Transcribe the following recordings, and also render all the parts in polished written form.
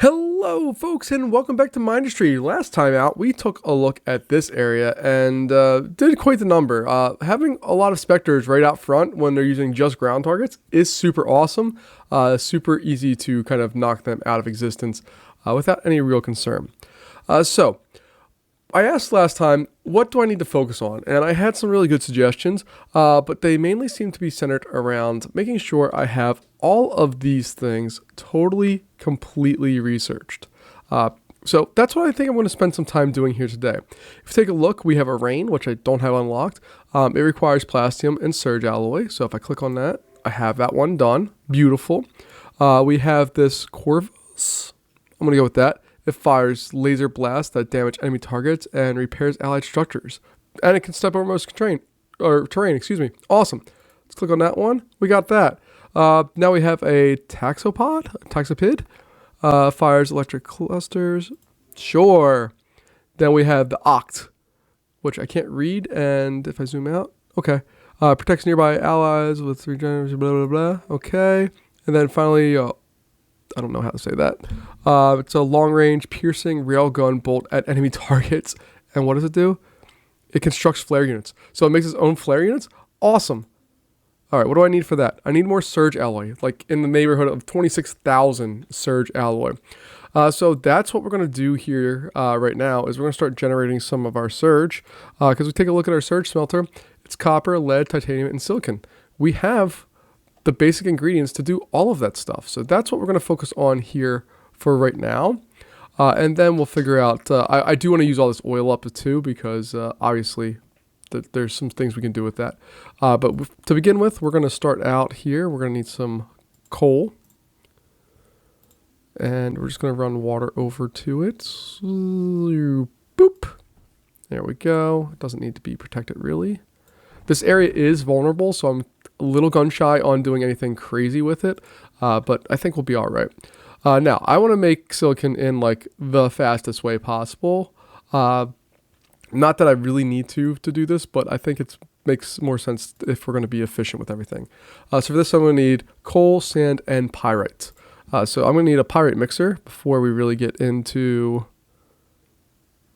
Hello folks and welcome back to Mindustry. Last time out we took a look at this area and did quite the number. Having a lot of specters right out front when they're using just ground targets is super awesome. Super easy to kind of knock them out of existence without any real concern. So I asked last time, what do I need to focus on? And I had some really good suggestions, but they mainly seem to be centered around making sure I have all of these things totally, completely researched. So that's what I think I'm going to spend some time doing here today. If you take a look, we have a rain, which I don't have unlocked. It requires plastium and surge alloy. So if I click on that, I have that one done. Beautiful. We have this Corvus. I'm going to go with that. It fires laser blasts that damage enemy targets and repairs allied structures. And it can step over most terrain. Awesome. Let's click on that one. We got that. Now we have a Taxopid. Fires electric clusters. Sure. Then we have the Oct, which I can't read. And if I zoom out, okay. Protects nearby allies with regeneration, blah, blah, blah. Okay. And then finally, I don't know how to say that. It's a long-range piercing railgun bolt at enemy targets. And what does it do? It constructs flare units. So it makes its own flare units? Awesome. All right, what do I need for that? I need more surge alloy, like in the neighborhood of 26,000 surge alloy. So that's what we're going to do here right now is we're going to start generating some of our surge. Because we take a look at our surge smelter, it's copper, lead, titanium, and silicon. We have the basic ingredients to do all of that stuff. So that's what we're going to focus on here for right now. And then we'll figure out, I do want to use all this oil up too, because obviously there's some things we can do with that. But to begin with, we're going to start out here. We're going to need some coal. And we're just going to run water over to it. Boop. There we go. It doesn't need to be protected really. This area is vulnerable, so I'm a little gun shy on doing anything crazy with it. But I think we'll be all right. Now, I want to make silicon in like the fastest way possible. Not that I really need to do this, but I think it makes more sense if we're going to be efficient with everything. So for this, I'm going to need coal, sand, and pyrite. So I'm going to need a pyrite mixer before we really get into...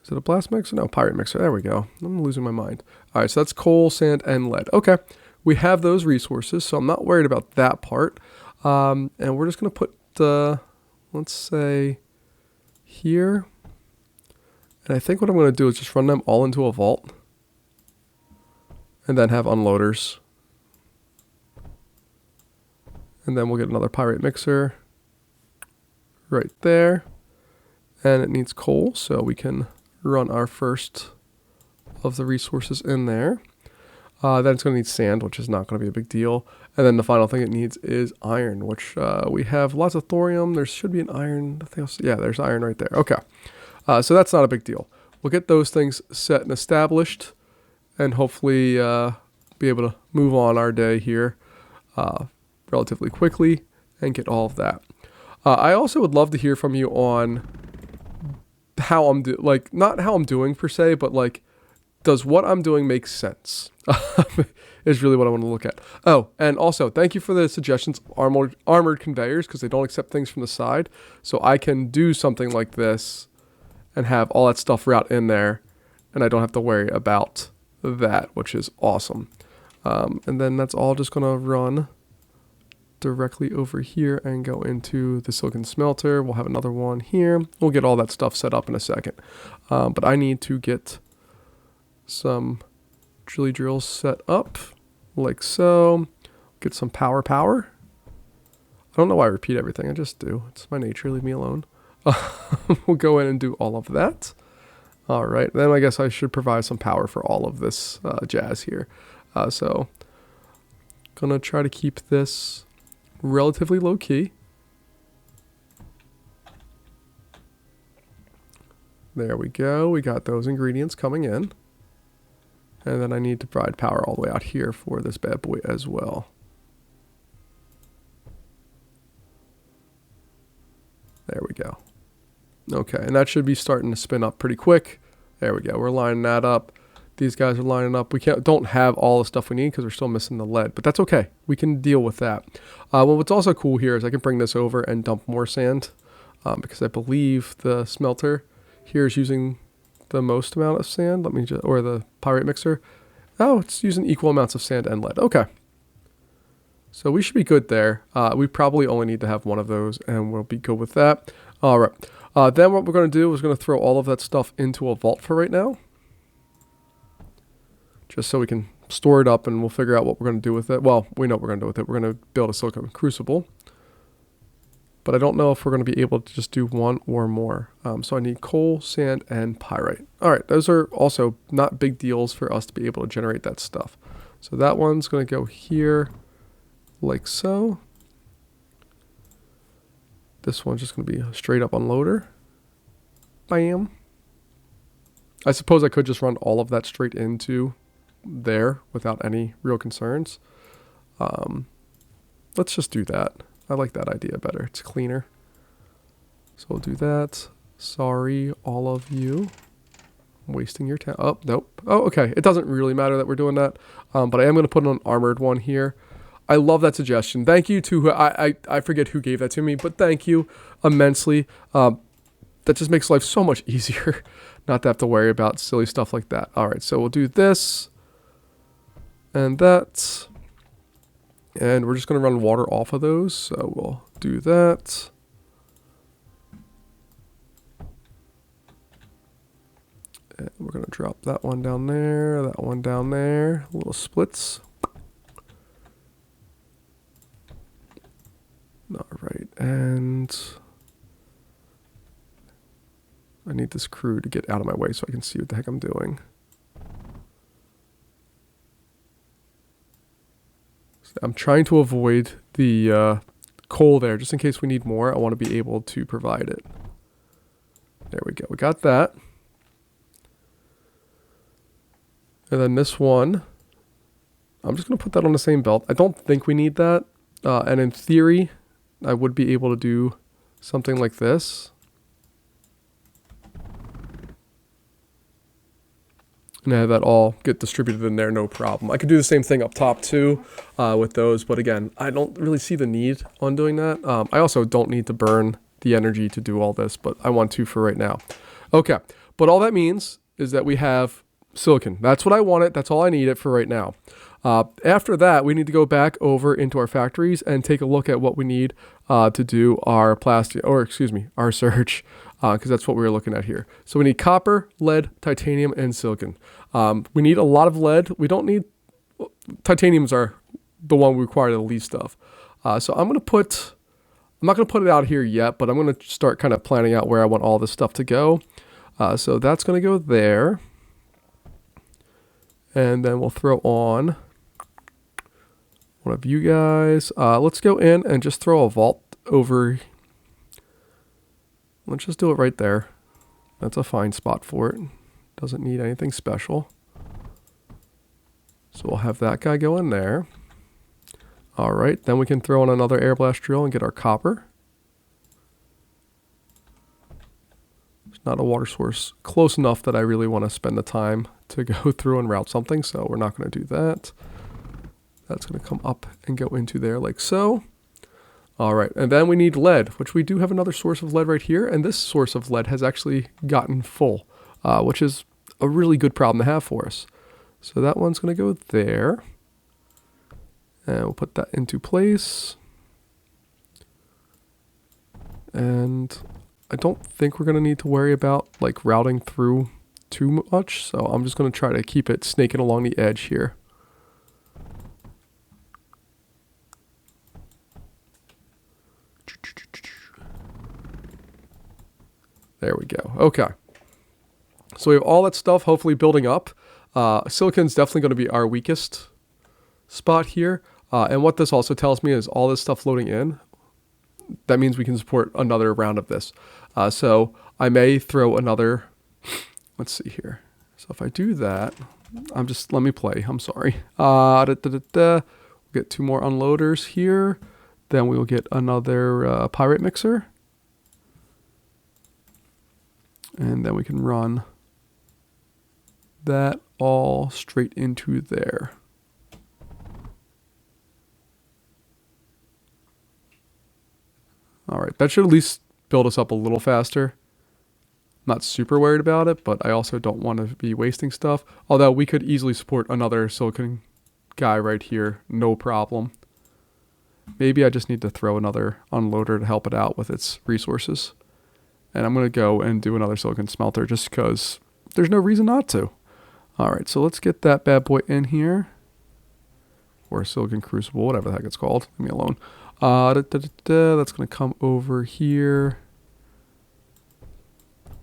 Is it a blast mixer? No, pyrite mixer. There we go. I'm losing my mind. All right, so that's coal, sand, and lead. Okay, we have those resources, so I'm not worried about that part. And we're just going to put, let's say, here. And I think what I'm going to do is just run them all into a vault. And then have unloaders. And then we'll get another pyrite mixer right there. And it needs coal, so we can run our first of the resources in there. Then it's going to need sand, which is not going to be a big deal. And then the final thing it needs is iron, which we have lots of thorium. There should be an iron. Yeah, there's iron right there. Okay. So that's not a big deal. We'll get those things set and established and hopefully be able to move on our day here relatively quickly and get all of that. I also would love to hear from you on how I'm doing, like not how I'm doing per se, but like, does what I'm doing make sense? Is really what I want to look at. Oh, and also thank you for the suggestions of armored conveyors, because they don't accept things from the side. So I can do something like this and have all that stuff route in there, and I don't have to worry about that, which is awesome. And then that's all just gonna run directly over here and go into the silicon smelter. We'll have another one here. We'll get all that stuff set up in a second. But I need to get some drilly drills set up like so. Get some power. I don't know why I repeat everything. I just do. It's my nature. Leave me alone. We'll go in and do all of that. All right. Then I guess I should provide some power for all of this jazz here. So gonna try to keep this relatively low key. There we go. We got those ingredients coming in. And then I need to provide power all the way out here for this bad boy as well. There we go. Okay, and that should be starting to spin up pretty quick. There we go. We're lining that up. These guys are lining up. We don't have all the stuff we need because we're still missing the lead, but that's okay. We can deal with that. Well, what's also cool here is I can bring this over and dump more sand because I believe the smelter here is using the most amount of sand. Let me just, or the pyrite mixer. Oh, it's using equal amounts of sand and lead. Okay. So we should be good there. We probably only need to have one of those and we'll be good with that. All right. Then what we're going to do is going to throw all of that stuff into a vault for right now. Just so we can store it up and we'll figure out what we're going to do with it. Well, we know what we're going to do with it. We're going to build a silicon crucible. But I don't know if we're going to be able to just do one or more. So I need coal, sand, and pyrite. All right, those are also not big deals for us to be able to generate that stuff. So that one's going to go here like so. This one's just going to be a straight up unloader. Bam. I suppose I could just run all of that straight into there without any real concerns. Let's just do that. I like that idea better. It's cleaner. So we'll do that. Sorry, all of you. I'm wasting your time. Oh, nope. Oh, okay. It doesn't really matter that we're doing that. But I am going to put an armored one here. I love that suggestion. Thank you to, I forget who gave that to me, but thank you immensely. That just makes life so much easier not to have to worry about silly stuff like that. All right, so we'll do this and that. And we're just going to run water off of those. So we'll do that. And we're going to drop that one down there, that one down there. Little splits. All right. And I need this crew to get out of my way so I can see what the heck I'm doing. I'm trying to avoid the coal there, just in case we need more. I want to be able to provide it. There we go. We got that. And then this one, I'm just going to put that on the same belt. I don't think we need that. And in theory, I would be able to do something like this. And have that all get distributed in there, no problem. I could do the same thing up top too with those, but again, I don't really see the need on doing that. I also don't need to burn the energy to do all this, but I want to for right now. Okay, but all that means is that we have silicon. That's what I wanted. That's all I need it for right now. After that, we need to go back over into our factories and take a look at what we need to do our plastic, or excuse me, our surge, because that's what we were looking at here. So we need copper, lead, titanium, and silicon. We need a lot of lead. We don't need, titaniums are the one we require the least of. So I'm not going to put it out here yet, but I'm going to start kind of planning out where I want all this stuff to go. So that's going to go there. And then we'll throw on one of you guys. Let's go in and just throw a vault over. Let's just do it right there. That's a fine spot for it. Doesn't need anything special. So we'll have that guy go in there. All right, then we can throw in another air blast drill and get our copper. There's not a water source close enough that I really want to spend the time to go through and route something, so we're not going to do that. That's going to come up and go into there like so. All right, and then we need lead, which we do have another source of lead right here, and this source of lead has actually gotten full, which is a really good problem to have for us. So that one's going to go there, and we'll put that into place. And I don't think we're going to need to worry about like routing through too much, so I'm just going to try to keep it snaking along the edge here. There we go. Okay. So we have all that stuff hopefully building up. Silicon's definitely going to be our weakest spot here. And what this also tells me is all this stuff loading in. That means we can support another round of this. So I may throw another, let's see here. So if I do that, let me play. I'm sorry. We'll get 2 more unloaders here. Then we will get another pyrite mixer. And then we can run that all straight into there. All right, that should at least build us up a little faster. Not super worried about it, but I also don't want to be wasting stuff. Although we could easily support another silicon guy right here, no problem. Maybe I just need to throw another unloader to help it out with its resources. And I'm going to go and do another silicon smelter just because there's no reason not to. All right, so let's get that bad boy in here. Or silicon crucible, whatever the heck it's called. Leave me alone. That's going to come over here.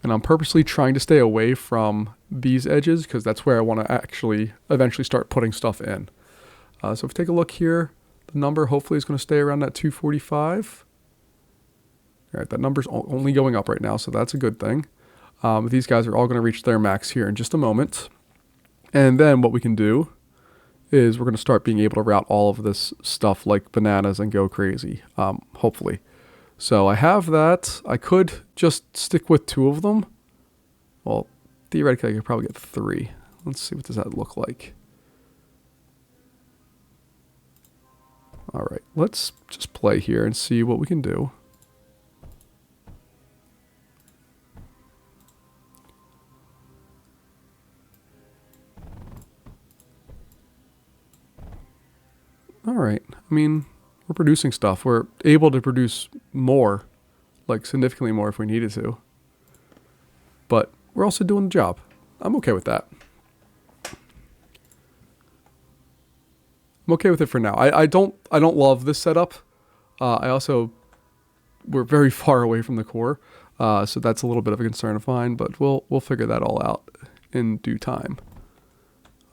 And I'm purposely trying to stay away from these edges because that's where I want to actually eventually start putting stuff in. So if we take a look here, the number hopefully is going to stay around that 245. All right, that number's only going up right now, so that's a good thing. These guys are all going to reach their max here in just a moment. And then what we can do is we're going to start being able to route all of this stuff like bananas and go crazy, hopefully. So I have that. I could just stick with 2 of them. Well, theoretically, I could probably get 3. Let's see, what does that look like? All right, let's just play here and see what we can do. All right, I mean, we're producing stuff. We're able to produce more, like significantly more if we needed to. But we're also doing the job. I'm okay with that. I'm okay with it for now. I don't love this setup. We're very far away from the core, so that's a little bit of a concern of mine. But we'll figure that all out in due time.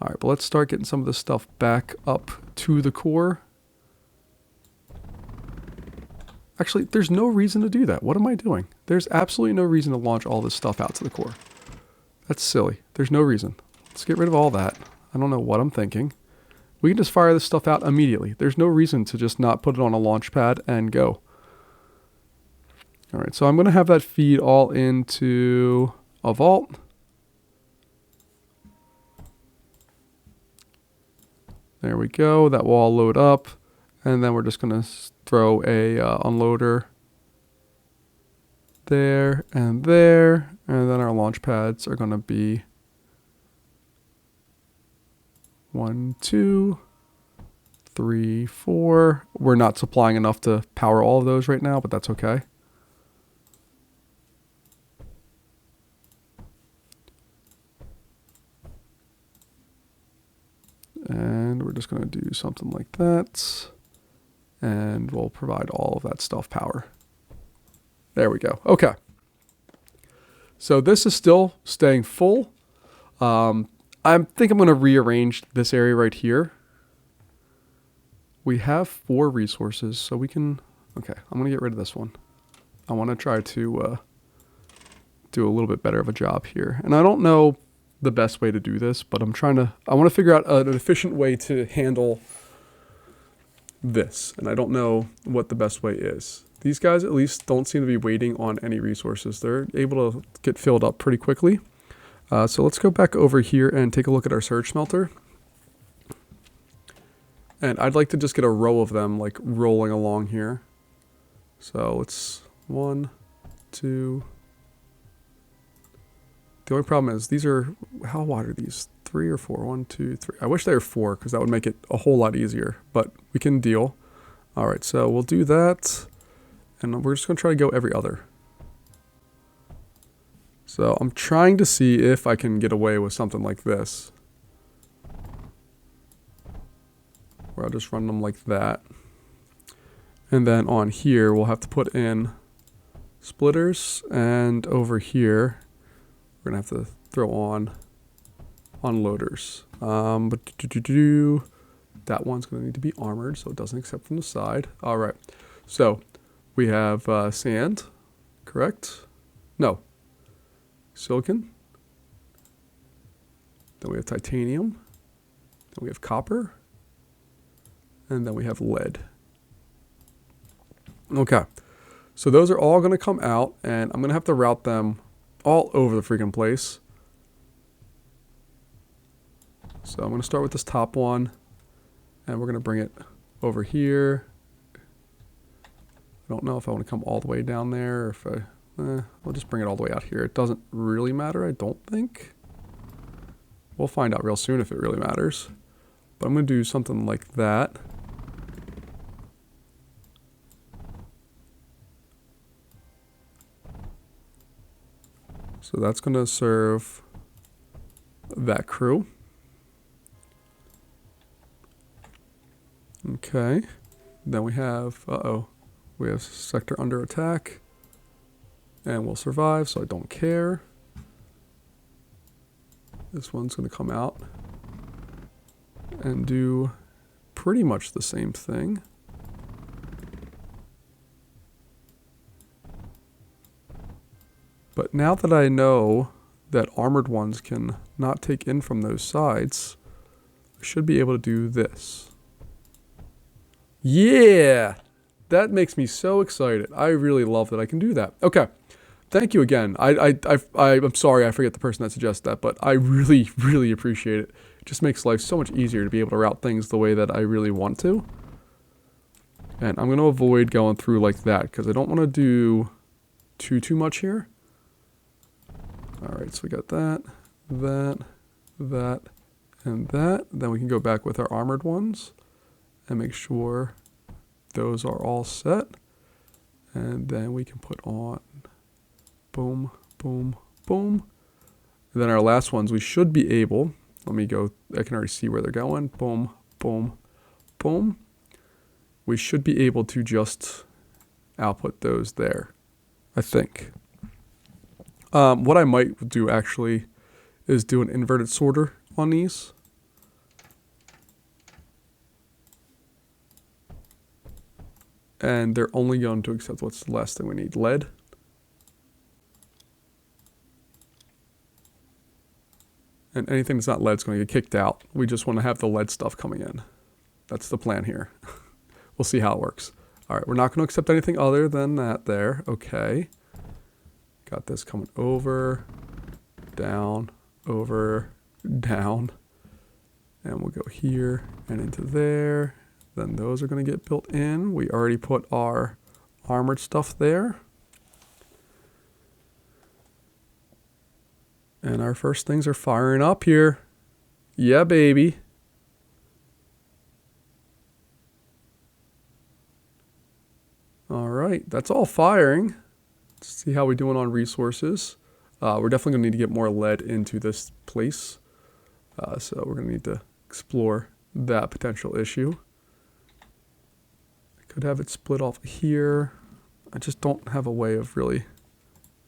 All right, but let's start getting some of this stuff back up to the core. Actually, there's no reason to do that. What am I doing? There's absolutely no reason to launch all this stuff out to the core. That's silly. There's no reason. Let's get rid of all that. I don't know what I'm thinking. We can just fire this stuff out immediately. There's no reason to just not put it on a launch pad and go. All right, so I'm going to have that feed all into a vault. There we go. That will all load up. And then we're just going to throw a unloader there. And then our launch pads are going to be 1, 2, 3, 4. We're not supplying enough to power all of those right now, but that's okay. And we're just going to do something like that. And we'll provide all of that stuff power. There we go. Okay. So this is still staying full. I think I'm going to rearrange this area right here. We have 4 resources, so we can... Okay, I'm going to get rid of this one. I want to try to do a little bit better of a job here. And I don't know the best way to do this, but I want to figure out an efficient way to handle this. And I don't know what the best way is. These guys at least don't seem to be waiting on any resources. They're able to get filled up pretty quickly. So let's go back over here and take a look at our surge smelter. And I'd like to just get a row of them like rolling along here. So it's 1, 2. The only problem is these are, how wide are these? 3 or 4? 1, 2, 3. I wish they were 4 because that would make it a whole lot easier, but we can deal. All right, so we'll do that. And we're just going to try to go every other. So I'm trying to see if I can get away with something like this. Where I'll just run them like that. And then on here, we'll have to put in splitters. And over here, we're going to have to throw on unloaders. That one's going to need to be armored, so it doesn't accept from the side. All right. So we have sand, correct? No. Silicon. Then we have titanium. Then we have copper. And then we have lead. Okay. So those are all going to come out, and I'm going to have to route them all over the freaking place. So I'm going to start with this top one, and we're going to bring it over here. don't know if I want to come all the way down there or if we'll just bring it all the way out here. It doesn't really matter, I don't think. We'll find out real soon if it really matters. But I'm going to do something like that. So that's going to serve that crew. Okay. Then we have, we have sector under attack. And we'll survive, so I don't care. This one's going to come out and do pretty much the same thing. But now that I know that armored ones can not take in from those sides, I should be able to do this. Yeah! That makes me so excited. I really love that I can do that. Okay. Thank you again. I'm sorry I forget the person that suggested that, but I really, really appreciate it. It just makes life so much easier to be able to route things the way that I really want to. And I'm going to avoid going through like that because I don't want to do too much here. Alright, so we got that, that, and that. Then we can go back with our armored ones and make sure those are all set. And then we can put on boom, boom, boom. And then our last ones, we should be able, let me go, I can already see where they're going. Boom, boom, boom. We should be able to just output those there, I think. What I might do actually is do an inverted sorter on these. And they're only going to accept what's the last thing we need, lead. And anything that's not lead is going to get kicked out. We just want to have the lead stuff coming in. That's the plan here. We'll see how it works. All right, we're not going to accept anything other than that there. Okay. Got this coming over, down, over, down. And we'll go here and into there. Then those are going to get built in. We already put our armored stuff there. And our first things are firing up here. Yeah, baby. All right, that's all firing. Let's see how we're doing on resources. We're definitely going to need to get more lead into this place. So we're going to need to explore that potential issue. I could have it split off here. I just don't have a way of really...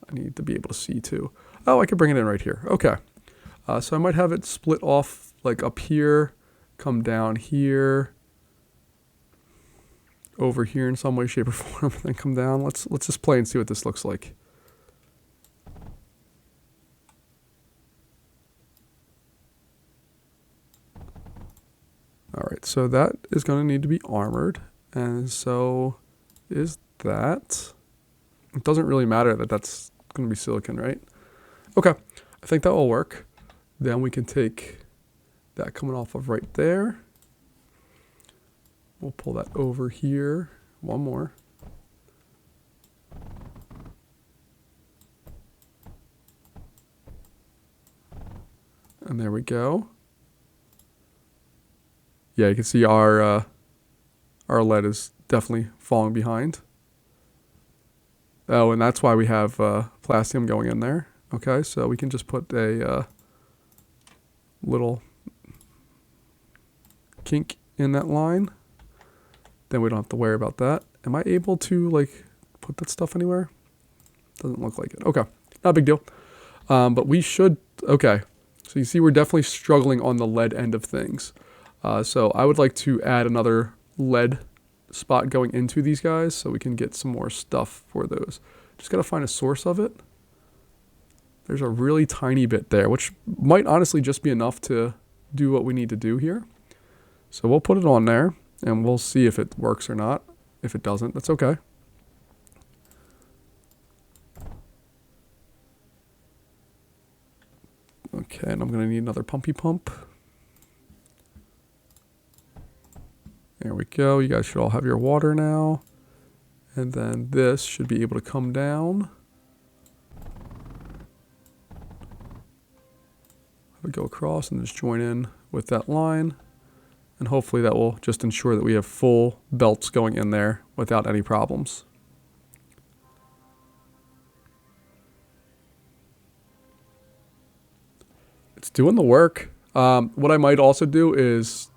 I need to be able to see too. Oh, I could bring it in right here. Okay. So I might have it split off like up here, come down here, over here in some way, shape, or form, and then come down. Let's just play and see what this looks like. All right, so that is going to need to be armored, and so is that. It doesn't really matter that that's going to be silicon, right? Okay, I think that will work. Then we can take that coming off of right there. We'll pull that over here. One more. And there we go. Yeah, you can see our lead is definitely falling behind. Oh, and that's why we have plastium going in there. Okay, so we can just put a little kink in that line. Then we don't have to worry about that. Am I able to like put that stuff anywhere? Doesn't look like it. Okay, not a big deal. But we should, okay. So you see we're definitely struggling on the lead end of things. So I would like to add another lead spot going into these guys so we can get some more stuff for those. Just got to find a source of it. There's a really tiny bit there, which might honestly just be enough to do what we need to do here. So we'll put it on there and we'll see if it works or not. If it doesn't, that's okay. Okay, and I'm going to need another pumpy pump. There we go. You guys should all have your water now. And then this should be able to come down. We go across and just join in with that line. And hopefully that will just ensure that we have full belts going in there without any problems. It's doing the work. What I might also do is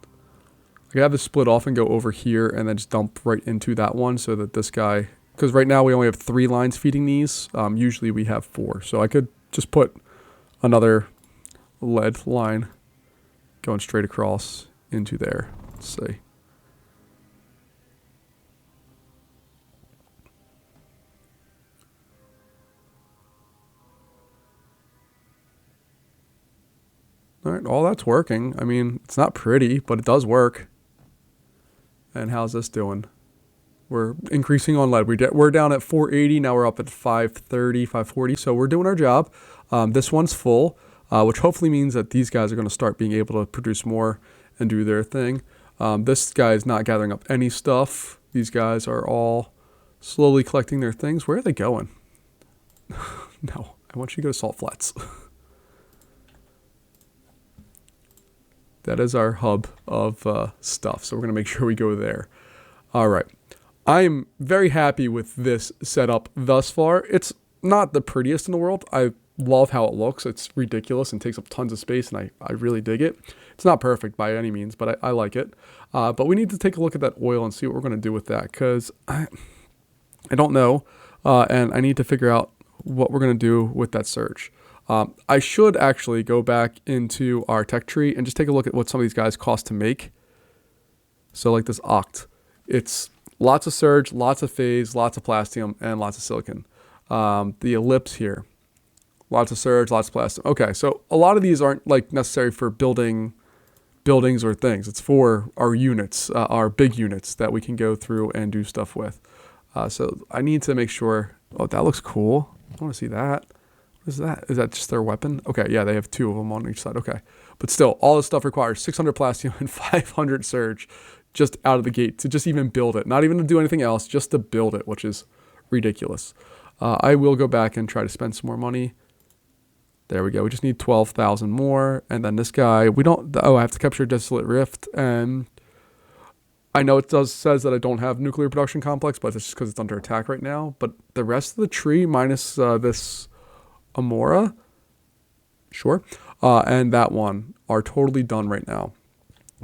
I could have this split off and go over here and then just dump right into that one so that this guy, because right now we only have 3 lines feeding these. Usually we have 4. So I could just put another lead line going straight across into there. Let's see. All right, all that's working. I mean, it's not pretty, but it does work. And how's this doing? We're increasing on lead. We're down at 480. Now we're up at 530, 540. So we're doing our job. This one's full, which hopefully means that these guys are going to start being able to produce more and do their thing. This guy is not gathering up any stuff. These guys are all slowly collecting their things. Where are they going? No, I want you to go to Salt Flats. That is our hub of stuff, so we're going to make sure we go there. All right. I'm very happy with this setup thus far. It's not the prettiest in the world. I love how it looks. It's ridiculous and takes up tons of space, and I really dig it. It's not perfect by any means, but I like it. But we need to take a look at that oil and see what we're going to do with that, because I don't know, and I need to figure out what we're going to do with that surge. I should actually go back into our tech tree and just take a look at what some of these guys cost to make. So like this oct, it's lots of surge, lots of phase, lots of plastium, and lots of silicon. The ellipse here, lots of surge, lots of plastium. Okay, so a lot of these aren't like necessary for building buildings or things. It's for our units, our big units that we can go through and do stuff with. So I need to make sure. Oh, that looks cool. I want to see that. What is that? Is that just their weapon? Okay, yeah, they have 2 of them on each side. Okay. But still, all this stuff requires 600 plastium and 500 surge just out of the gate to just even build it. Not even to do anything else, just to build it, which is ridiculous. I will go back and try to spend some more money. There we go. We just need 12,000 more. And then this guy, we don't, I have to capture Desolate Rift. And I know it says that I don't have nuclear production complex, but it's just because it's under attack right now. But the rest of the tree minus this Amora, sure, and that one are totally done right now.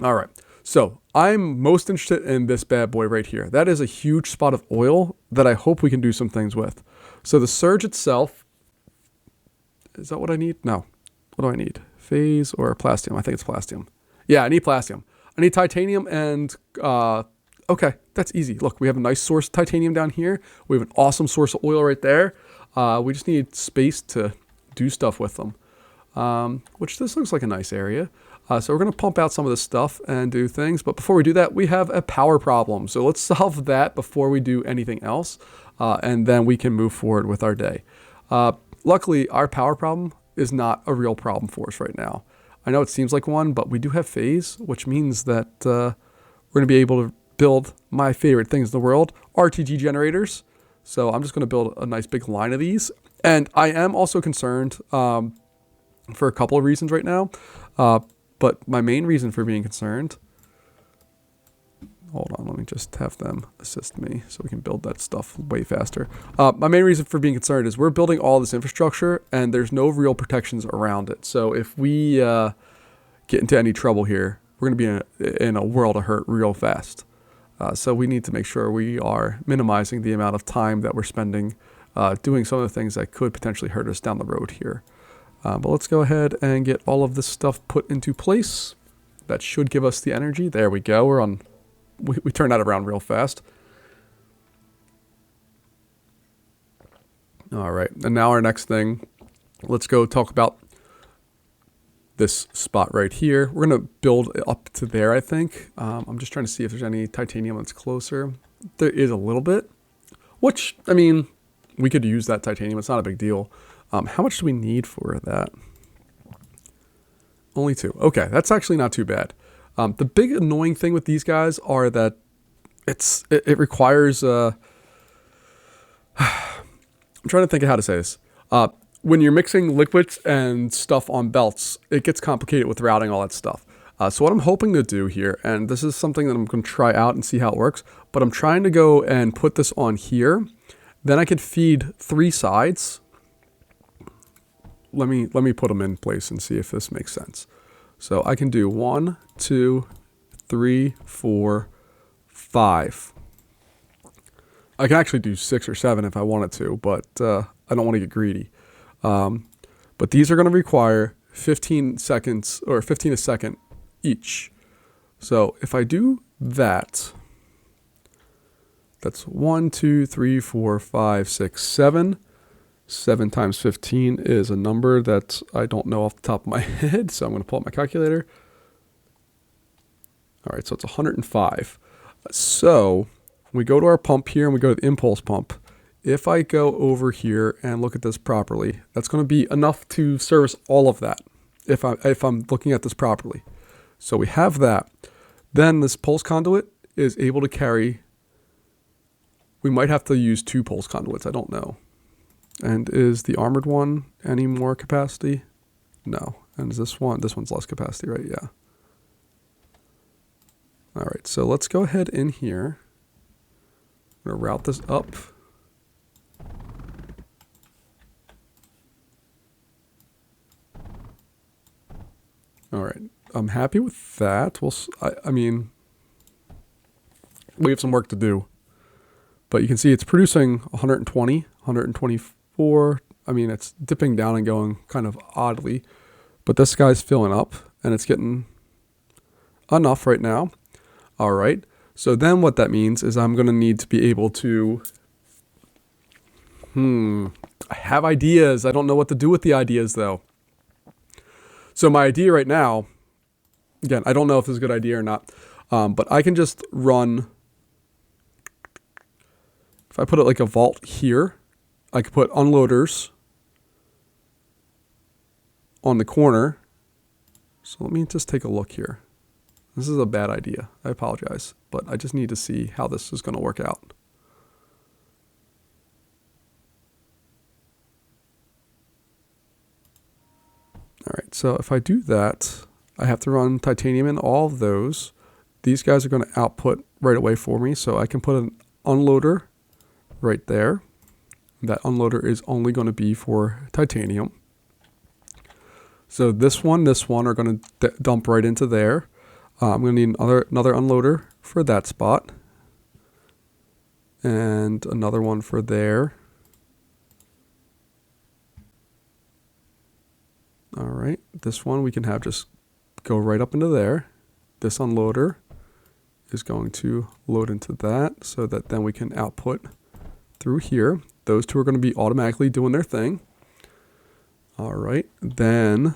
All right, so I'm most interested in this bad boy right here. That is a huge spot of oil that I hope we can do some things with. So the surge itself, is that what I need? No. What do I need? Phase or plastium? I think it's plastium. Yeah, I need plastium. I need titanium and, okay, that's easy. Look, we have a nice source of titanium down here. We have an awesome source of oil right there. We just need space to do stuff with them, which this looks like a nice area. So we're going to pump out some of this stuff and do things. But before we do that, we have a power problem. So let's solve that before we do anything else. And then we can move forward with our day. Luckily, our power problem is not a real problem for us right now. I know it seems like one, but we do have phase, which means that we're going to be able to build my favorite things in the world, RTG generators. So I'm just going to build a nice big line of these. And I am also concerned for a couple of reasons right now. But my main reason for being concerned, hold on, let me just have them assist me so we can build that stuff way faster. My main reason for being concerned is we're building all this infrastructure and there's no real protections around it. So if we get into any trouble here, we're going to be in a world of hurt real fast. So we need to make sure we are minimizing the amount of time that we're spending doing some of the things that could potentially hurt us down the road here. But let's go ahead and get all of this stuff put into place. That should give us the energy. There we go. We're on. We turned that around real fast. All right. And now our next thing, let's go talk about this spot right here. We're going to build up to there, I think. I'm just trying to see if there's any titanium that's closer. There is a little bit, which, I mean, we could use that titanium. It's not a big deal. How much do we need for that? Only 2. Okay, that's actually not too bad. The big annoying thing with these guys are that it requires I'm trying to think of how to say this. When you're mixing liquids and stuff on belts, it gets complicated with routing all that stuff. So what I'm hoping to do here, and this is something that I'm going to try out and see how it works, but I'm trying to go and put this on here. Then I could feed 3 sides. Let me put them in place and see if this makes sense. So I can do 1, 2, 3, 4, 5. I can actually do 6 or 7 if I wanted to, but I don't want to get greedy. But these are going to require 15 seconds or 15 a second each. So if I do that, that's 1, 2, 3, 4, 5, 6, 7. 7 times 15 is a number that I don't know off the top of my head, so I'm going to pull up my calculator. All right, so it's 105. So we go to our pump here and we go to the impulse pump. If I go over here and look at this properly, that's going to be enough to service all of that if I'm looking at this properly. So we have that. Then this pulse conduit is able to carry, we might have to use 2 pulse conduits, I don't know. And is the armored one any more capacity? No. And is this one's less capacity, right? Yeah. All right, so let's go ahead in here. I'm going to route this up. All right, I'm happy with that. I mean, we have some work to do. But you can see it's producing 120, 124. I mean, it's dipping down and going kind of oddly. But this guy's filling up, and it's getting enough right now. All right. So then what that means is I'm going to need to be able to... I have ideas. I don't know what to do with the ideas, though. So my idea right now... Again, I don't know if this is a good idea or not. But I can just run... If I put it like a vault here, I could put unloaders on the corner. So let me just take a look here. This is a bad idea. I apologize, but I just need to see how this is going to work out. All right, so if I do that, I have to run titanium in all of those. These guys are going to output right away for me, so I can put an unloader right there. That unloader is only going to be for titanium. So this one are going to dump right into there. I'm going to need another unloader for that spot. And another one for there. All right, this one we can have just go right up into there. This unloader is going to load into that so that then we can output through here. Those 2 are going to be automatically doing their thing. All right, then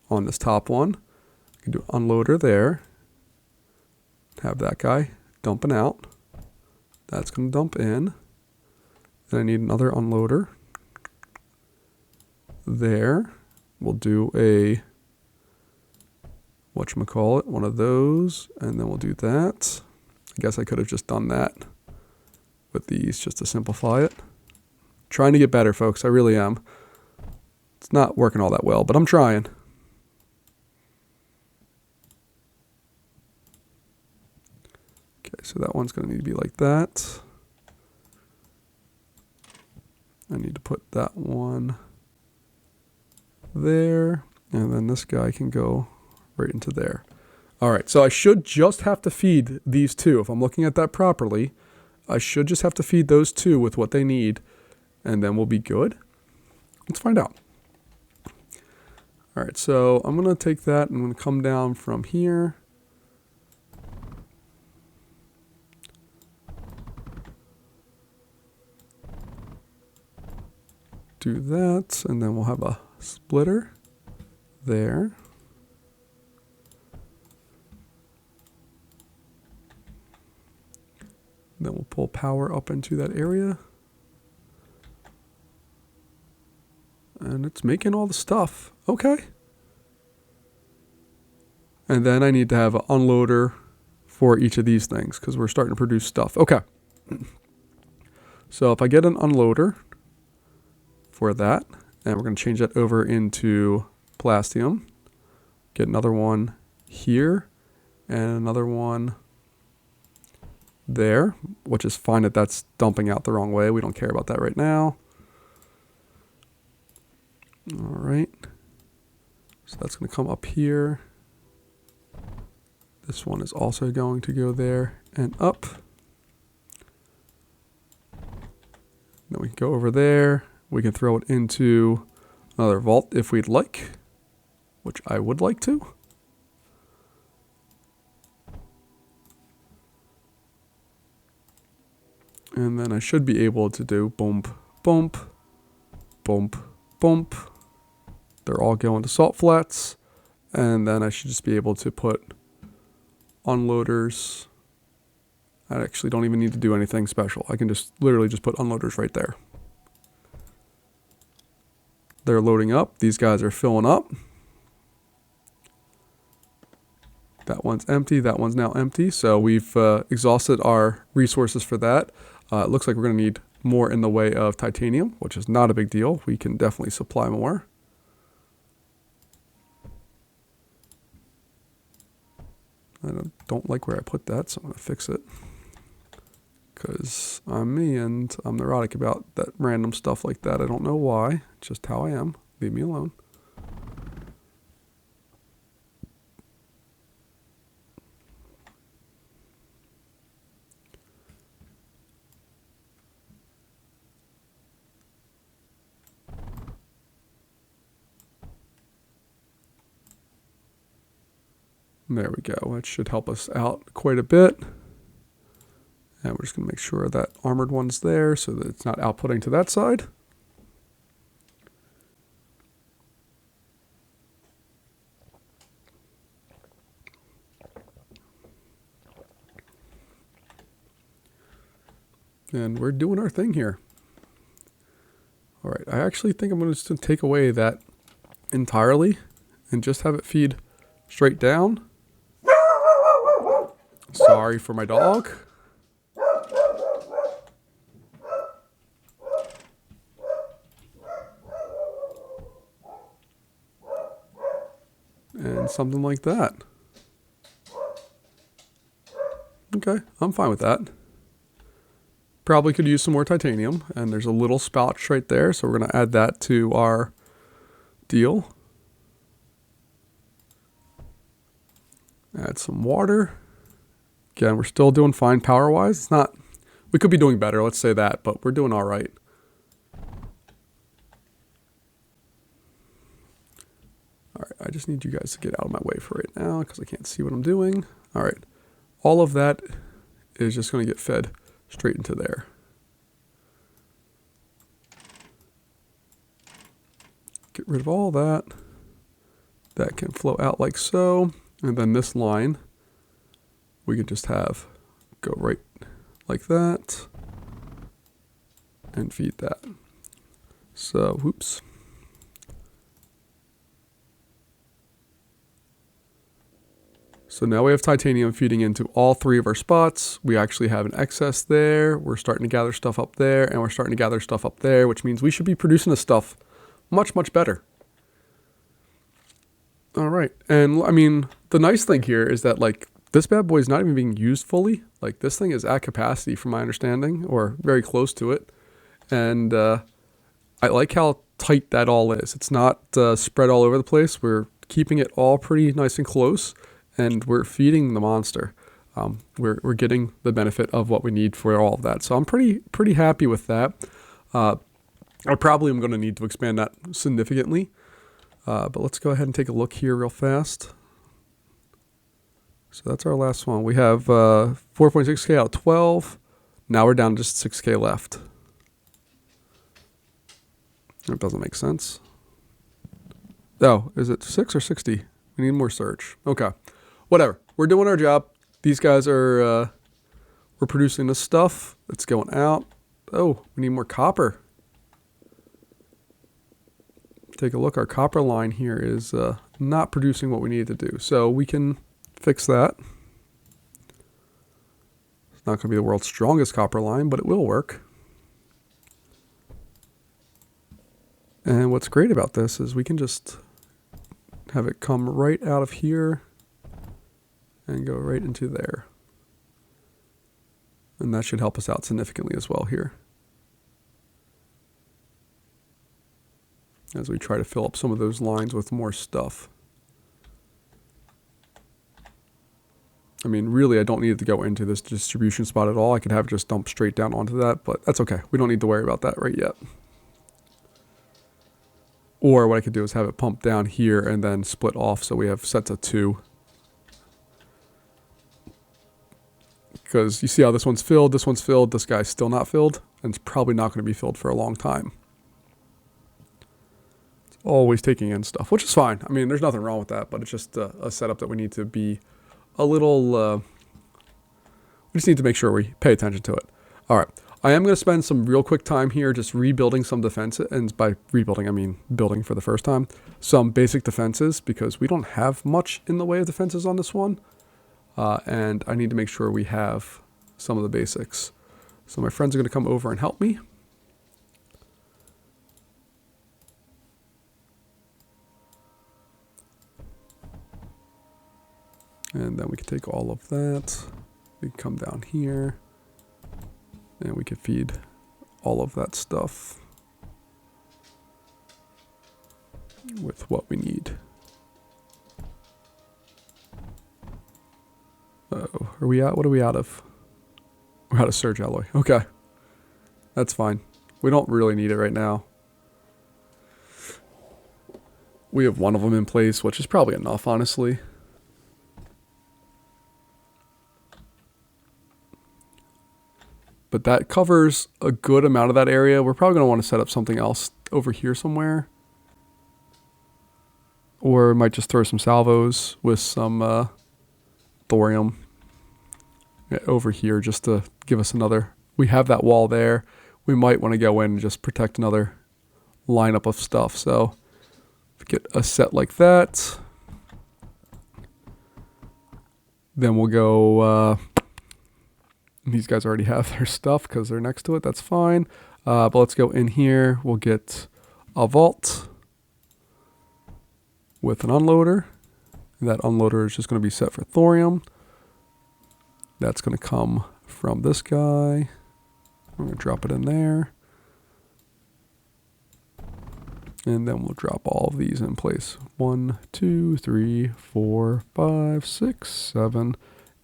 on this top one, I can do unloader there. Have that guy dumping out. That's going to dump in. Then I need another unloader there. We'll do a, whatchamacallit, one of those, and then we'll do that. I guess I could have just done that with these just to simplify it. Trying to get better, folks. I really am. It's not working all that well, but I'm trying. Okay, so that one's going to need to be like that. I need to put that one there, and then this guy can go right into there. All right, so I should just have to feed these 2. If I'm looking at that properly, I should just have to feed those 2 with what they need, and then we'll be good. Let's find out. All right, so I'm going to take that and I'm going to come down from here. Do that, and then we'll have a splitter there. Then we'll pull power up into that area. And it's making all the stuff. Okay. And then I need to have an unloader for each of these things because we're starting to produce stuff. Okay. So if I get an unloader for that, and we're going to change that over into Plastium, get another one here, and another one there, which is fine that that's dumping out the wrong way. We don't care about that right now. All right. So that's going to come up here. This one is also going to go there and up. Then we can go over there. We can throw it into another vault if we'd like, which I would like to. And then I should be able to do bump, bump, bump, bump. They're all going to salt flats. And then I should just be able to put unloaders. I actually don't even need to do anything special. I can just literally just put unloaders right there. They're loading up. These guys are filling up. That one's empty. That one's now empty. So we've exhausted our resources for that. It looks like we're going to need more in the way of titanium, which is not a big deal. We can definitely supply more. I don't like where I put that, so I'm going to fix it. Because I'm me and I'm neurotic about that random stuff like that. I don't know why. It's just how I am. Leave me alone. There we go. That should help us out quite a bit. And we're just going to make sure that armored one's there so that it's not outputting to that side. And we're doing our thing here. All right, I actually think I'm going to just take away that entirely and just have it feed straight down. Sorry for my dog. And something like that. Okay, I'm fine with that. Probably could use some more titanium, and there's a little spout right there, so we're going to add that to our deal. Add some water. Again, we're still doing fine power-wise. It's not, we could be doing better, let's say that, but we're doing all right. All right, I just need you guys to get out of my way for right now because I can't see what I'm doing. All right, all of that is just going to get fed straight into there. Get rid of all that. That can flow out like so. And then this line, we can just have go right like that and feed that. So, whoops. So now we have titanium feeding into all three of our spots. We actually have an excess there. We're starting to gather stuff up there, and we're starting to gather stuff up there, which means we should be producing this stuff much, much better. All right. And I mean, the nice thing here is that like this bad boy is not even being used fully. Like this thing is at capacity from my understanding, or very close to it. And I like how tight that all is. It's not spread all over the place. We're keeping it all pretty nice and close. And we're feeding the monster. We're getting the benefit of what we need for all of that. So I'm pretty happy with that. I probably am going to need to expand that significantly. But let's go ahead and take a look here real fast. So that's our last one. We have 4.6K out of 12. Now we're down to just 6K left. That doesn't make sense. Oh, is it 6 or 60? We need more search. Okay. Whatever. We're doing our job. These guys are, we're producing this stuff. It's going out. Oh, we need more copper. Take a look. Our copper line here is not producing what we need to do. So we can fix that. It's not going to be the world's strongest copper line, but it will work. And what's great about this is we can just have it come right out of here and go right into there. And that should help us out significantly as well here, as we try to fill up some of those lines with more stuff. I mean, really, I don't need it to go into this distribution spot at all. I could have it just dump straight down onto that, but that's okay. We don't need to worry about that right yet. Or what I could do is have it pump down here and then split off so we have sets of 2. Because you see how this one's filled, this guy's still not filled, and it's probably not going to be filled for a long time. It's always taking in stuff, which is fine. I mean, there's nothing wrong with that, but it's just a setup that we need to be a little, we just need to make sure we pay attention to it. All right, I am going to spend some real quick time here just rebuilding some defenses, and by rebuilding I mean building for the first time, some basic defenses, because we don't have much in the way of defenses on this one. And I need to make sure we have some of the basics. So my friends are going to come over and help me. And then we can take all of that. We can come down here. And we can feed all of that stuff with what we need. Uh-oh, are we out? What are we out of? We're out of surge alloy. Okay. That's fine. We don't really need it right now. We have one of them in place, which is probably enough, honestly. But that covers a good amount of that area. We're probably going to want to set up something else over here somewhere. Or we might just throw some salvos with some thorium over here just to give us another. We have that wall there. We might want to go in and just protect another lineup of stuff. So get a set like that. Then we'll go, these guys already have their stuff because they're next to it. That's fine. But let's go in here. We'll get a vault with an unloader. That unloader is just going to be set for thorium. That's going to come from this guy. I'm going to drop it in there. And then we'll drop all of these in place. 1, 2, 3, 4, 5, 6, 7,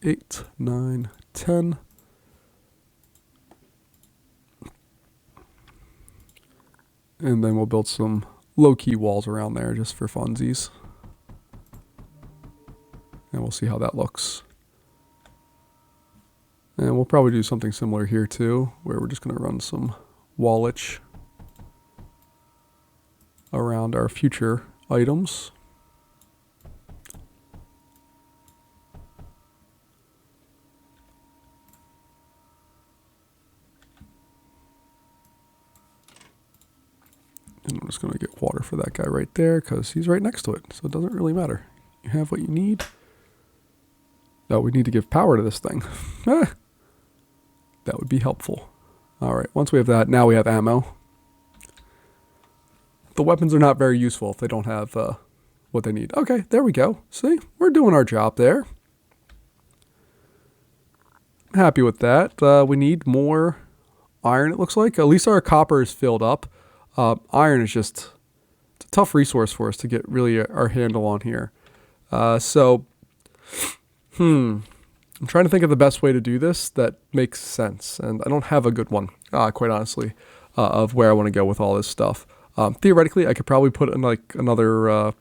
8, 9, 10. And then we'll build some low-key walls around there just for funsies. And we'll see how that looks. And we'll probably do something similar here too, where we're just going to run some wallage around our future items. And I'm just going to get water for that guy right there because he's right next to it. So it doesn't really matter. You have what you need. No, we need to give power to this thing. That would be helpful. All right, once we have that, now we have ammo. The weapons are not very useful if they don't have what they need. Okay, there we go. See, we're doing our job there. Happy with that. We need more iron, it looks like. At least our copper is filled up. Iron is just it's a tough resource for us to get really our handle on here. I'm trying to think of the best way to do this that makes sense, and I don't have a good one, quite honestly, of where I want to go with all this stuff. Theoretically, I could probably put in like another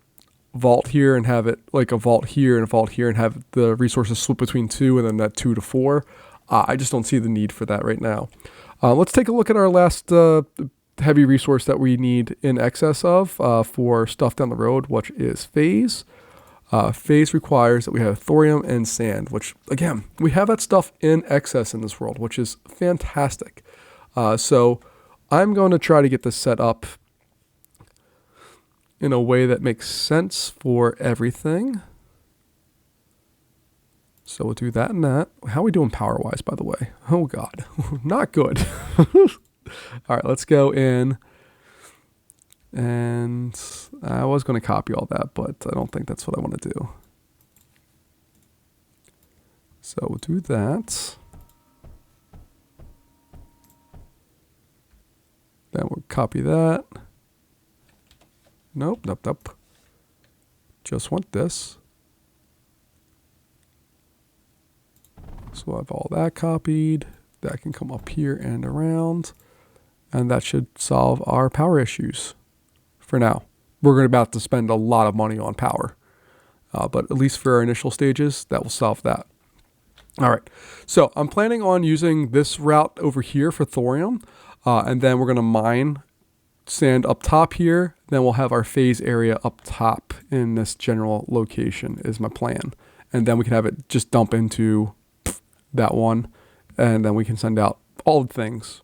vault here and have it like a vault here and a vault here and have the resources split between 2 and then that 2 to 4. I just don't see the need for that right now. Let's take a look at our last heavy resource that we need in excess of for stuff down the road, which is phase. Phase requires that we have thorium and sand, which, again, we have that stuff in excess in this world, which is fantastic. So I'm going to try to get this set up in a way that makes sense for everything. So we'll do that and that. How are we doing power-wise, by the way? Oh, God. Not good. All right, let's go in And I was going to copy all that, but I don't think that's what I want to do. So we'll do that. Then we'll copy that. Nope, nope, nope. Just want this. So we'll have all that copied. That can come up here and around. And that should solve our power issues for now. We're about to spend a lot of money on power. But at least for our initial stages, that will solve that. All right. So I'm planning on using this route over here for thorium. And then we're going to mine sand up top here. Then we'll have our phase area up top in this general location is my plan. And then we can have it just dump into that one. And then we can send out all the things.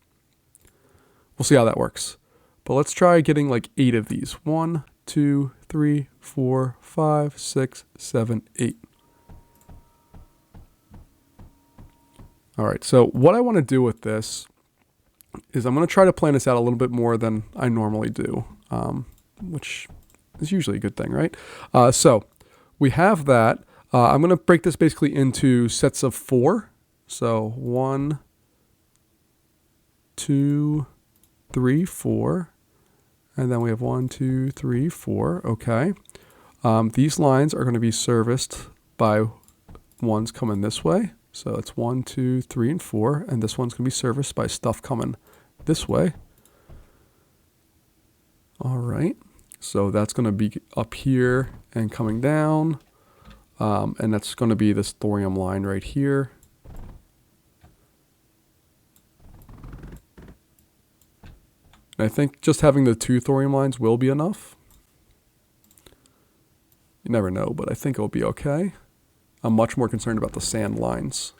We'll see how that works. But let's try getting like 8 of these. 1, 2, 3, 4, 5, 6, 7, 8. All right, so what I want to do with this is I'm going to try to plan this out a little bit more than I normally do, which is usually a good thing, right? So we have that. I'm going to break this basically into sets of 4. So 1, 2, 3, 4. And then we have 1, 2, 3, 4. Okay. These lines are going to be serviced by ones coming this way. So it's 1, 2, 3, and 4. And this one's going to be serviced by stuff coming this way. All right. So that's going to be up here and coming down. And that's going to be this thorium line right here. And I think just having the 2 thorium lines will be enough. You never know, but I think it'll be okay. I'm much more concerned about the sand lines.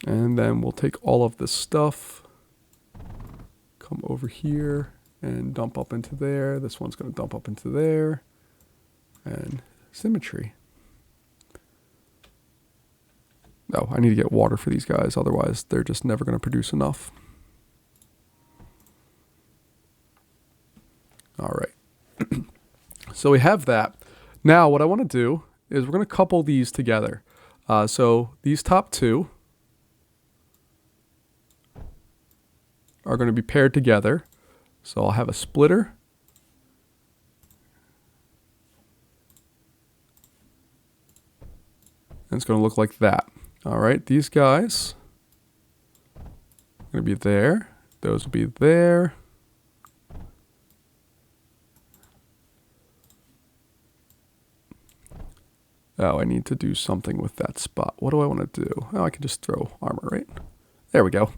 And then we'll take all of this stuff, come over here and dump up into there. This one's going to dump up into there. And symmetry. No, I need to get water for these guys. Otherwise, they're just never going to produce enough. All right. So we have that. Now, what I want to do is we're going to couple these together. So these top 2 are going to be paired together. So I'll have a splitter. And it's going to look like that. All right, these guys are going to be there. Those will be there. Oh, I need to do something with that spot. What do I want to do? Oh, I can just throw armor, right? There we go.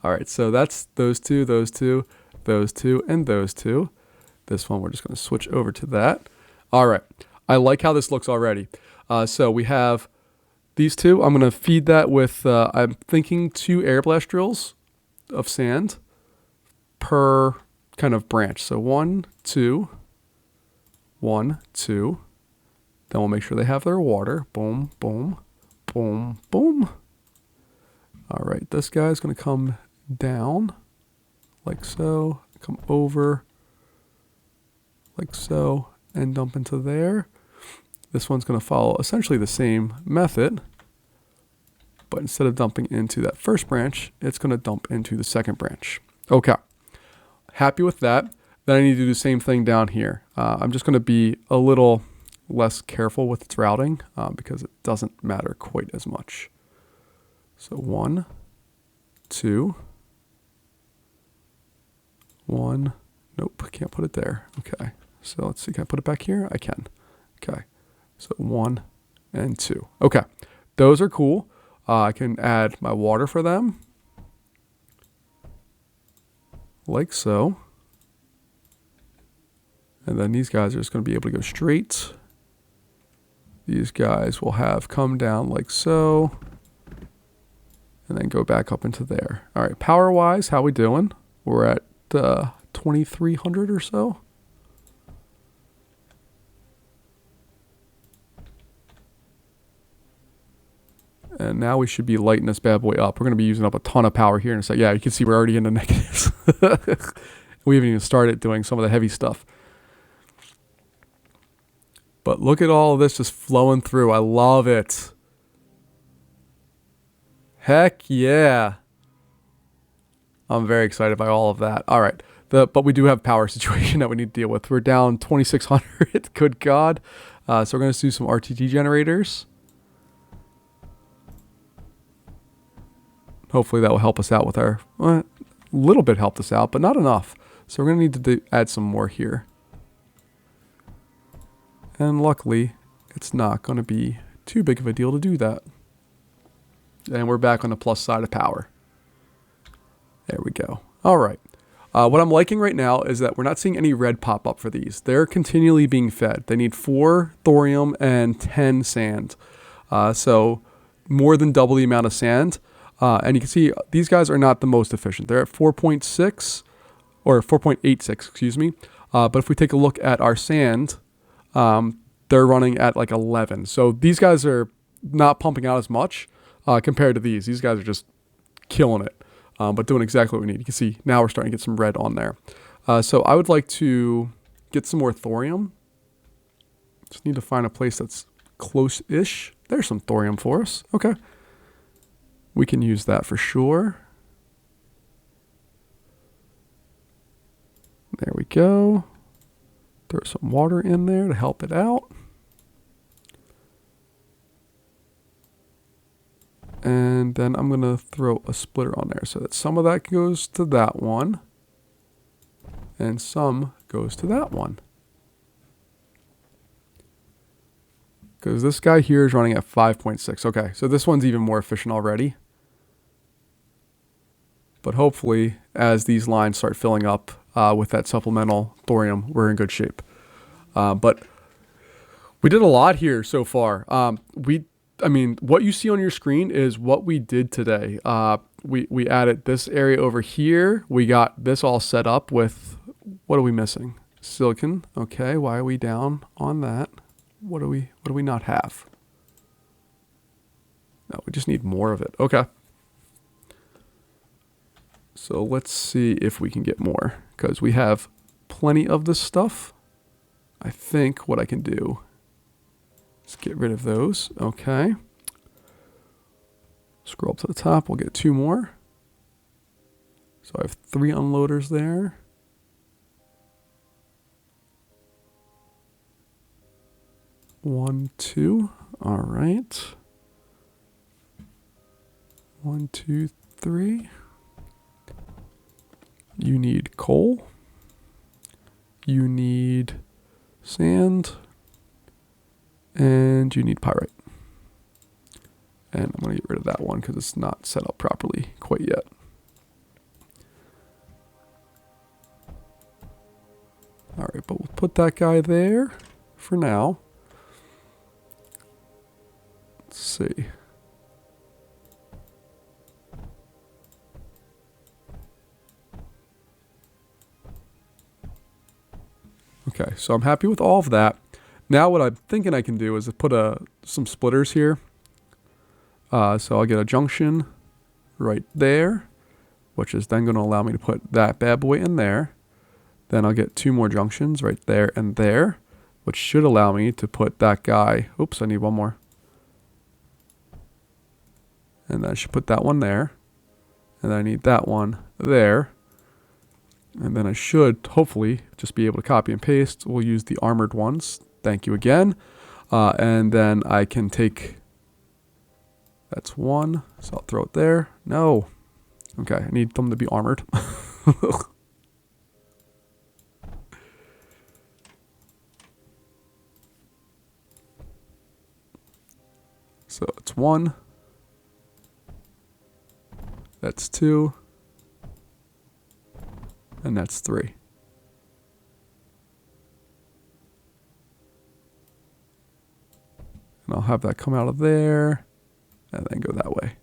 All right, so that's those 2, those 2, those 2, and those 2. This one, we're just going to switch over to that. All right, I like how this looks already. So we have these 2. I'm going to feed that with, I'm thinking 2 air blast drills of sand per kind of branch. So 1, 2, 1, 2. Then we'll make sure they have their water. Boom, boom, boom, boom. All right, this guy's going to come down like so, come over like so, and dump into there. This one's going to follow essentially the same method, but instead of dumping into that first branch, it's going to dump into the second branch. Okay, happy with that. Then I need to do the same thing down here. I'm just going to be a little less careful with its routing because it doesn't matter quite as much. So 1, 2, 1. Nope, can't put it there. Okay, so let's see. Can I put it back here? I can. Okay, so 1 and 2. Okay, those are cool. I can add my water for them, like so. And then these guys are just going to be able to go straight. These guys will have come down like so. And then go back up into there. All right, power-wise, how we doing? We're at 2,300 or so. And And now we should be lighting this bad boy up. We're going to be using up a ton of power here in a second. Yeah, you can see we're already in the negatives. We haven't even started doing some of the heavy stuff. But look at all of this just flowing through. I love it. Heck yeah. I'm very excited by all of that. All right. But we do have a power situation that we need to deal with. We're down 2,600. Good God. So we're going to do some RTG generators. Hopefully that will help us out with our... a little bit helped us out, but not enough. So we're going to need to add some more here. And luckily, it's not going to be too big of a deal to do that. And we're back on the plus side of power. There we go. All right. What I'm liking right now is that we're not seeing any red pop up for these. They're continually being fed. They need 4 thorium and 10 sand. So more than double the amount of sand. And you can see these guys are not the most efficient. They're at 4.6 or 4.86, excuse me. But if we take a look at our sand, they're running at like 11. So these guys are not pumping out as much compared to these. These guys are just killing it, but doing exactly what we need. You can see now we're starting to get some red on there. So I would like to get some more thorium. Just need to find a place that's close-ish. There's some thorium for us. Okay. We can use that for sure. There we go. Throw some water in there to help it out. And then I'm going to throw a splitter on there so that some of that goes to that one. And some goes to that one. Because this guy here is running at 5.6. Okay, so this one's even more efficient already. But hopefully, as these lines start filling up with that supplemental thorium, we're in good shape. But we did a lot here so far. I mean, what you see on your screen is what we did today. We added this area over here. We got this all set up with, what are we missing? Silicon. Okay, why are we down on that? What do we not have? No, we just need more of it. Okay. So let's see if we can get more, because we have plenty of this stuff. I think what I can do is get rid of those. Okay. Scroll up to the top. We'll get 2 more. So I have 3 unloaders there. One, 2. All right. 1, 2, 3. You need coal. You need sand. And you need pyrite. And I'm going to get rid of that one because it's not set up properly quite yet. All right, but we'll put that guy there for now. Let's see. Okay, so I'm happy with all of that. Now what I'm thinking I can do is put some splitters here. So I'll get a junction right there, which is then going to allow me to put that bad boy in there. Then I'll get 2 more junctions right there and there, which should allow me to put that guy. Oops, I need one more. And then I should put that one there. And then I need that one there. And then I should hopefully just be able to copy and paste. We'll use the armored ones. Thank you again. And then I can take, that's 1. So I'll throw it there. No. Okay, I need them to be armored. So it's 1. That's 2. And that's 3. And I'll have that come out of there and then go that way.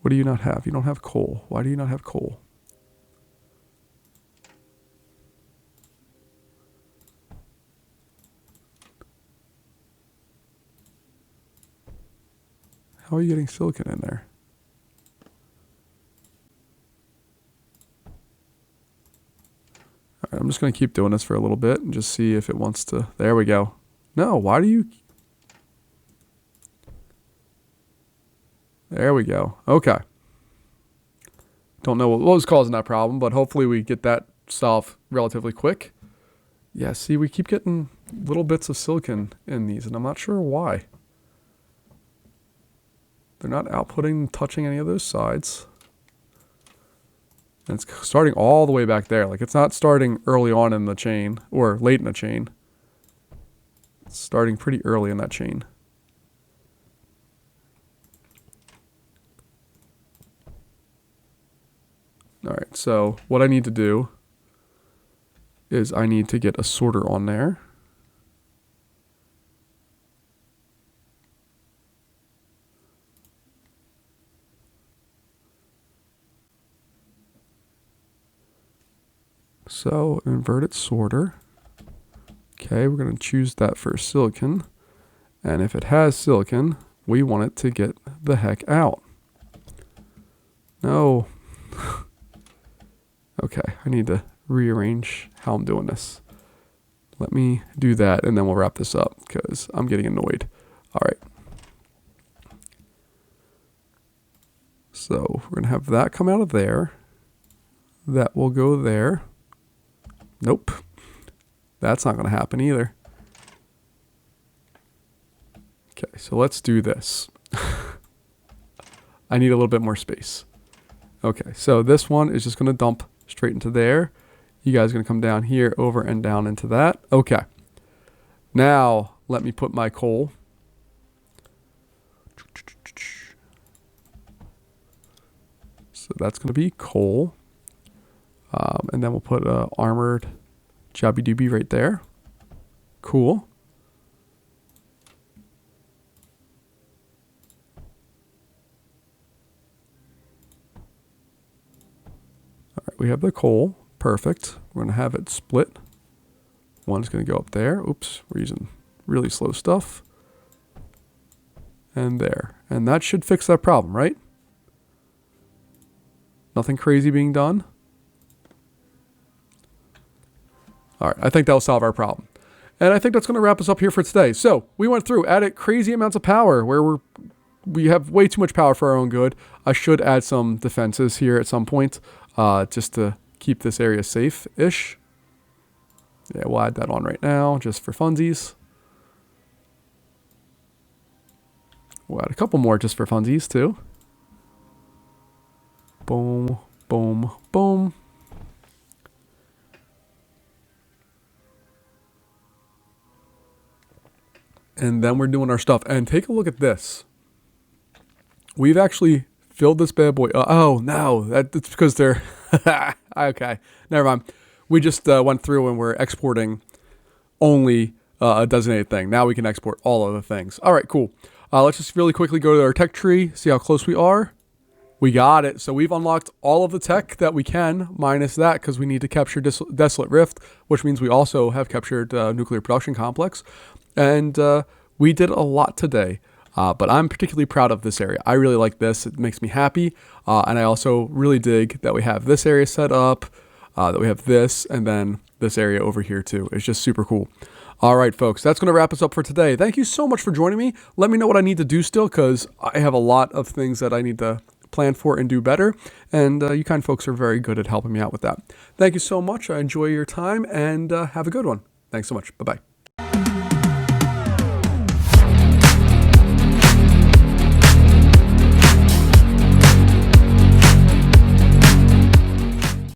What do you not have? You don't have coal. Why do you not have coal? How are you getting silicon in there? All right, I'm just going to keep doing this for a little bit and just see if it wants to. There we go. No, why do you? There we go. Okay. Don't know what was causing that problem, but hopefully we get that solved relatively quick. Yeah, see, we keep getting little bits of silicon in these, and I'm not sure why. They're not outputting, touching any of those sides. And it's starting all the way back there. Like, it's not starting early on in the chain, or late in the chain. It's starting pretty early in that chain. All right, so what I need to do is I need to get a sorter on there. So inverted sorter. Okay, we're going to choose that for silicon. And if it has silicon, we want it to get the heck out. No. Okay, I need to rearrange how I'm doing this. Let me do that and then we'll wrap this up because I'm getting annoyed. All right. So we're going to have that come out of there. That will go there. Nope. That's not going to happen either. Okay, so let's do this. I need a little bit more space. Okay, so this one is just going to dump straight into there. You guys are going to come down here, over and down into that. Okay. Now, let me put my coal. So that's going to be coal. And then we'll put a armored Jobby Doobie right there. Cool. All right, we have the coal. Perfect. We're going to have it split. One's going to go up there. Oops, we're using really slow stuff. And there. And that should fix that problem, right? Nothing crazy being done. All right, I think that'll solve our problem. And I think that's going to wrap us up here for today. So we went through, added crazy amounts of power where we have way too much power for our own good. I should add some defenses here at some point just to keep this area safe-ish. Yeah, we'll add that on right now just for funsies. We'll add a couple more just for funsies too. Boom, boom, boom. And then we're doing our stuff. And take a look at this. We've actually filled this bad boy. Oh, no. That's because they're... Okay. Never mind. We just went through and we're exporting only a designated thing. Now we can export all other things. All right, cool. Let's just really quickly go to our tech tree, see how close we are. We got it. So we've unlocked all of the tech that we can, minus that, because we need to capture Desolate Rift, which means we also have captured Nuclear Production Complex. And we did a lot today, but I'm particularly proud of this area. I really like this. It makes me happy. And I also really dig that we have this area set up, that we have this, and then this area over here too. It's just super cool. All right, folks, that's going to wrap us up for today. Thank you so much for joining me. Let me know what I need to do still, because I have a lot of things that I need to plan for and do better. And you kind folks are very good at helping me out with that. Thank you so much. I enjoy your time, and have a good one. Thanks so much. Bye-bye.